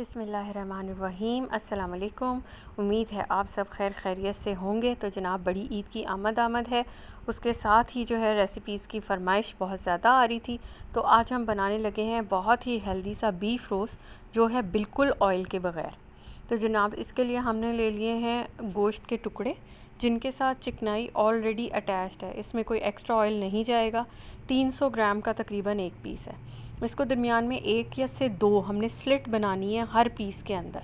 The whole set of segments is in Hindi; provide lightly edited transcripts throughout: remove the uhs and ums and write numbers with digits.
बिस्मिल्लाहिर्रहमानिर्रहीम। अस्सलाम वालेकुम। उम्मीद है आप सब खैरियत से होंगे। तो जनाब बड़ी ईद की आमद है, उसके साथ ही जो है रेसिपीज़ की फरमाइश बहुत ज़्यादा आ रही थी। तो आज हम बनाने लगे हैं बहुत ही हेल्दी सा बीफ रोस्ट जो है बिल्कुल ऑयल के बग़ैर। तो जनाब इसके लिए हमने ले लिए हैं गोश्त के टुकड़े जिनके साथ चिकनाई ऑलरेडी अटैच्ड है, इसमें कोई एक्स्ट्रा ऑयल नहीं जाएगा। 300 ग्राम का तकरीबन एक पीस है। इसको दरमियान में एक या से दो हमने स्लिट बनानी है हर पीस के अंदर।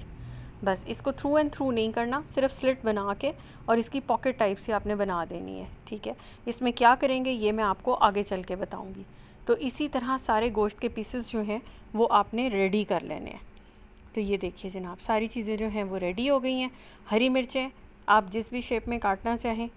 बस इसको थ्रू एंड थ्रू नहीं करना, सिर्फ स्लिट बना के और इसकी पॉकेट टाइप से आपने बना देनी है। ठीक है, इसमें क्या करेंगे ये मैं आपको आगे चल के बताऊँगी। तो इसी तरह सारे गोश्त के पीसेस जो हैं वो आपने रेडी कर लेने हैं। तो ये देखिए जनाब सारी चीज़ें जो हैं वो रेडी हो गई हैं। हरी मिर्चें आप जिस भी शेप में काटना चाहें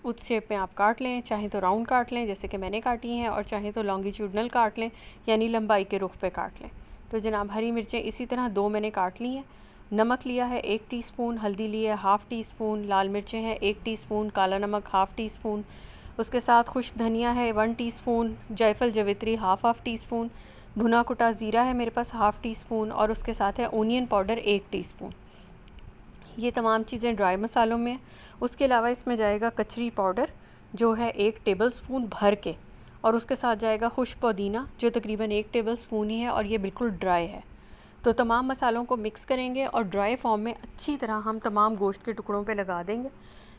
उस शेप में आप काट लें, चाहें तो राउंड काट लें जैसे कि मैंने काटी हैं, और चाहें तो लॉन्गिट्यूडनल काट लें यानी लंबाई के रुख पे काट लें। तो जनाब हरी मिर्चें इसी तरह दो मैंने काट ली हैं। नमक लिया है 1 टीस्पून, हल्दी ली है ½ टीस्पून, लाल मिर्चें हैं 1 टीस्पून, काला नमक ½ टीस्पून, उसके साथ खुश्क धनिया है 1 टीस्पून, जायफल जवित्री हाफ टीस्पून, भुना कुटा ज़ीरा है मेरे पास ½ टीस्पून, और उसके साथ है ओनियन पाउडर 1 टीस्पून। ये तमाम चीज़ें ड्राई मसालों में। उसके अलावा इसमें जाएगा कचरी पाउडर जो है 1 टेबलस्पून भर के, और उसके साथ जाएगा खुश्क पुदीना जो तकरीबन 1 टेबलस्पून ही है और ये बिल्कुल ड्राई है। तो तमाम मसालों को मिक्स करेंगे और ड्राई फॉर्म में अच्छी तरह हम तमाम गोश्त के टुकड़ों पे लगा देंगे।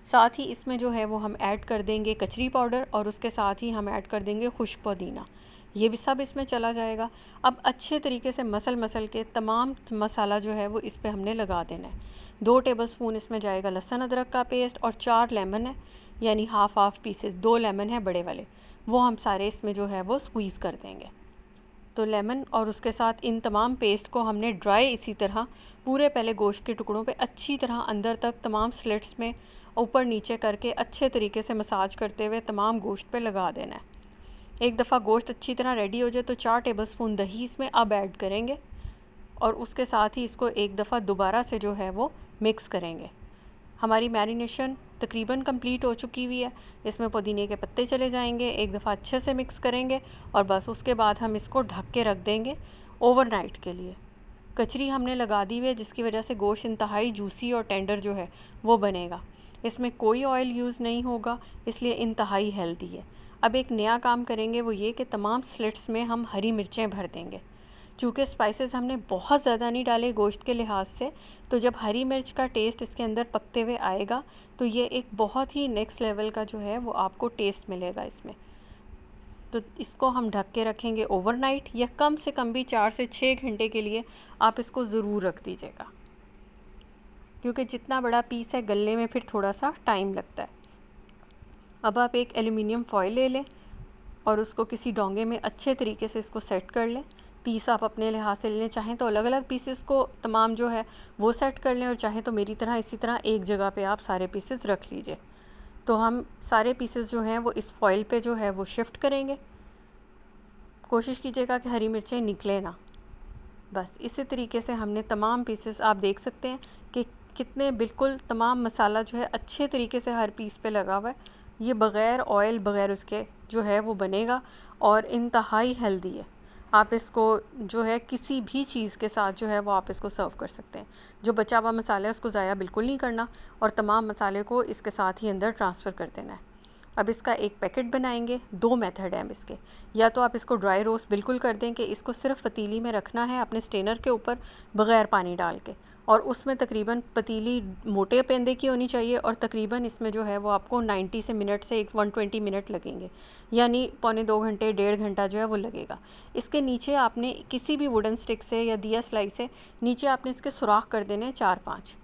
साथ ही इसमें जो है वो हम ऐड कर देंगे कचरी पाउडर, और उसके साथ ही हम ऐड कर देंगे खुश्क पुदीना। ये भी सब इसमें चला जाएगा। अब अच्छे तरीके से मसल के तमाम मसाला जो है वो इस पे हमने लगा देना है। 2 टेबलस्पून इसमें जाएगा लहसुन अदरक का पेस्ट, और 4 लेमन है यानी हाफ पीसेस, 2 लेमन है बड़े वाले, वो हम सारे इसमें जो है वो स्क्वीज़ कर देंगे। तो लेमन और उसके साथ इन तमाम पेस्ट को हमने ड्राई इसी तरह पूरे पहले गोश्त के टुकड़ों पे अच्छी तरह अंदर तक तमाम स्लिट्स में ऊपर नीचे करके अच्छे तरीके से मसाज करते हुए तमाम गोश्त पे लगा देना है। एक दफ़ा गोश्त अच्छी तरह रेडी हो जाए तो 4 टेबलस्पून दही इसमें अब ऐड करेंगे, और उसके साथ ही इसको एक दफ़ा दोबारा से जो है वो मिक्स करेंगे। हमारी मैरिनेशन तकरीबन कंप्लीट हो चुकी हुई है। इसमें पुदीने के पत्ते चले जाएंगे, एक दफ़ा अच्छे से मिक्स करेंगे और बस उसके बाद हम इसको ढक के रख देंगे ओवरनाइट के लिए। कचरी हमने लगा दी हुई है जिसकी वजह से गोश्त इंतहाई जूसी और टेंडर जो है वो बनेगा। इसमें कोई ऑयल यूज़ नहीं होगा, इसलिए इंतहाई हेल्दी है। अब एक नया काम करेंगे वो ये कि तमाम स्लिट्स में हम हरी मिर्चें भर देंगे। चूँकि स्पाइसेस हमने बहुत ज़्यादा नहीं डाले गोश्त के लिहाज से, तो जब हरी मिर्च का टेस्ट इसके अंदर पकते हुए आएगा तो ये एक बहुत ही नेक्स्ट लेवल का जो है वो आपको टेस्ट मिलेगा इसमें। तो इसको हम ढक के रखेंगे ओवरनाइट, या कम से कम भी 4 से 6 घंटे के लिए आप इसको ज़रूर रख दीजिएगा, क्योंकि जितना बड़ा पीस है गलने में फिर थोड़ा सा टाइम लगता है। अब आप एक एल्युमिनियम फॉयल ले लें और उसको किसी डोंगे में अच्छे तरीके से इसको सेट कर लें। पीस आप अपने लिहाज से लें, चाहें तो अलग अलग पीसेस को तमाम जो है वो सेट कर लें, और चाहें तो मेरी तरह इसी तरह एक जगह पे आप सारे पीसेस रख लीजिए। तो हम सारे पीसेस जो हैं वो इस फॉइल पे जो है वो शिफ्ट करेंगे। कोशिश कीजिएगा कि हरी मिर्चें निकले ना। बस इसी तरीके से हमने तमाम पीसेस, आप देख सकते हैं कि कितने बिल्कुल तमाम मसाला जो है अच्छे तरीके से हर पीस पे लगा हुआ है। ये बग़ैर ऑयल बग़ैर उसके जो है वो बनेगा और इंतहाई हेल्दी है। आप इसको जो है किसी भी चीज़ के साथ जो है वो आप इसको सर्व कर सकते हैं। जो बचा हुआ मसाला है उसको ज़ाया बिल्कुल नहीं करना, और तमाम मसाले को इसके साथ ही अंदर ट्रांसफ़र कर देना है। अब इसका एक पैकेट बनाएंगे। 2 मेथड हैं इसके, या तो आप इसको ड्राई रोस्ट बिल्कुल कर दें कि इसको सिर्फ पतीली में रखना है अपने स्टेनर के ऊपर बग़ैर पानी डाल के, और उसमें तकरीबन पतीली मोटे पेंदे की होनी चाहिए, और तकरीबन इसमें जो है वो आपको 90 से मिनट से 120 मिनट लगेंगे, यानी पौने 2 घंटे 1.5 घंटा जो है वो लगेगा। इसके नीचे आपने किसी भी वुडन स्टिक से या दिया स्लाई से नीचे आपने इसके सुराख कर देने 4-5।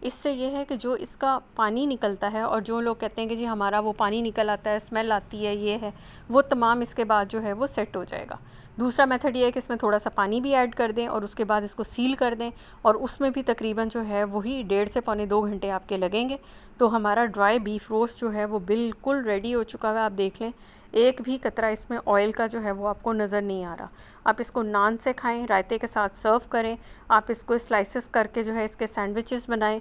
इससे यह है कि जो इसका पानी निकलता है, और जो लोग कहते हैं कि जी हमारा वो पानी निकल आता है, स्मेल आती है, ये है वो तमाम इसके बाद जो है वो सेट हो जाएगा। दूसरा मेथड ये है कि इसमें थोड़ा सा पानी भी ऐड कर दें और उसके बाद इसको सील कर दें, और उसमें भी तकरीबन जो है वही 1.5 से पौने 2 घंटे आपके लगेंगे। तो हमारा ड्राई बीफ रोस्ट जो है वो बिल्कुल रेडी हो चुका है। आप देख लें एक भी कतरा इसमें ऑयल का जो है वो आपको नज़र नहीं आ रहा। आप इसको नान से खाएं, रायते के साथ सर्व करें। आप इसको स्लाइसेस करके जो है इसके सैंडविचेस बनाएं।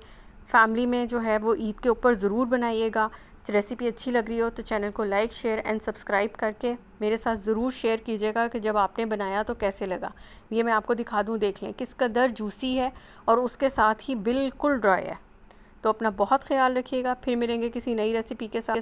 फैमिली में जो है वो ईद के ऊपर ज़रूर बनाइएगा। रेसिपी अच्छी लग रही हो तो चैनल को लाइक, शेयर एंड सब्सक्राइब करके मेरे साथ ज़रूर शेयर कीजिएगा कि जब आपने बनाया तो कैसे लगा। ये मैं आपको दिखा दूँ, देख लें किस कदर जूसी है और उसके साथ ही बिल्कुल ड्राई है। तो अपना बहुत ख्याल रखिएगा, फिर मिलेंगे किसी नई रेसिपी के साथ।